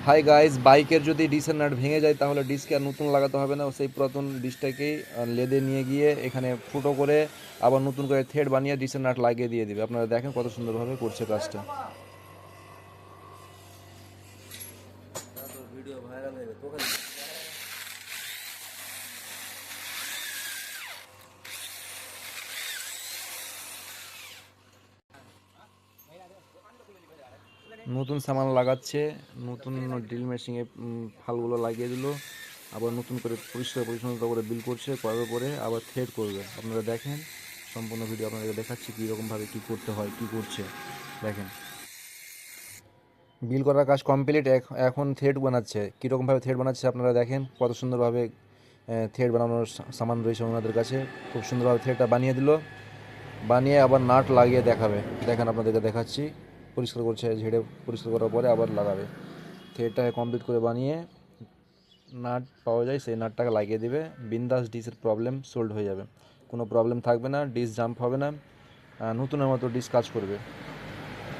Hi guys, বাইকের যদি ডিসের nut ভেঙে যায় তাহলে ডিস্কে আর নতুন লাগাতে হবে না, সেই পুরাতন ডিসটাকেই লেদে নিয়ে গিয়ে এখানে ফুটো করে আবার নতুন করে থ্রেড বানিয়ে ডিসের নাট লাগিয়ে দিয়ে দিবে। আপনারা দেখেন কত সুন্দরভাবে করছে কাজটা। ভিডিও ভাইরাল হয়ে গেছে ওখানে। নতুন সামান লাগাচ্ছে, নতুন ড্রিল মেশিনে ফালগুলো লাগিয়ে দিল, আবার নতুন করে পরিষ্কার পরিচ্ছন্নতা করে বিল করছে, করার পরে আবার থ্রেড করবে। আপনারা দেখেন সম্পূর্ণ ভিডিও আপনাদেরকে দেখাচ্ছি কীরকমভাবে কী করতে হয়, কী করছে দেখেন। বিল করার কাজ কমপ্লিট, এখন থ্রেড বানাচ্ছে। কীরকমভাবে থ্রেড বানাচ্ছে আপনারা দেখেন, কত সুন্দরভাবে থ্রেড বানানোর সামান রয়েছে ওনাদের কাছে। খুব সুন্দরভাবে থ্রেডটা বানিয়ে দিল, বানিয়ে আবার নাট লাগিয়ে দেখাবে। দেখেন আপনাদেরকে দেখাচ্ছি, পরিষ্কার করছে, ঝেড়ে পরিষ্কার করার পরে আবার লাগাবে। থ্রেডটা কমপ্লিট করে বানিয়ে নাট পাওয়া যায়, সেই নাটটাকে লাগিয়ে দেবে। বিন্দাস ডিসের প্রবলেম সলভ হয়ে যাবে, কোনো প্রবলেম থাকবে না, ডিস জাম্প হবে না, নতুনের মতো ডিস কাজ করবে।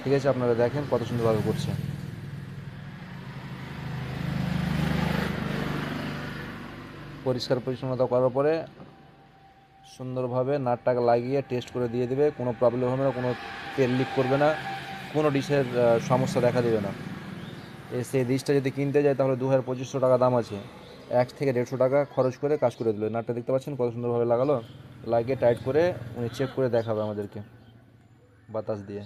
ঠিক আছে, আপনারা দেখেন কত সুন্দরভাবে করছে। পরিষ্কার পরিচ্ছন্নতা করার পরে সুন্দরভাবে নাটটাকে লাগিয়ে টেস্ট করে দিয়ে দেবে, কোনো প্রবলেম হবে না, কোনো তেল লিক করবে না, কোনো ডিশের সমস্যা দেখা দেবে না। সেই ডিশটা যদি কিনতে যায় তাহলে 2,500 টাকা দাম আছে, 1 থেকে 150 টাকা খরচ করে কাজ করে দিল। নাটটা দেখতে পাচ্ছেন কত সুন্দরভাবে লাগালো, লাগিয়ে টাইট করে উনি চেক করে দেখাবে আমাদেরকে বাতাস দিয়ে।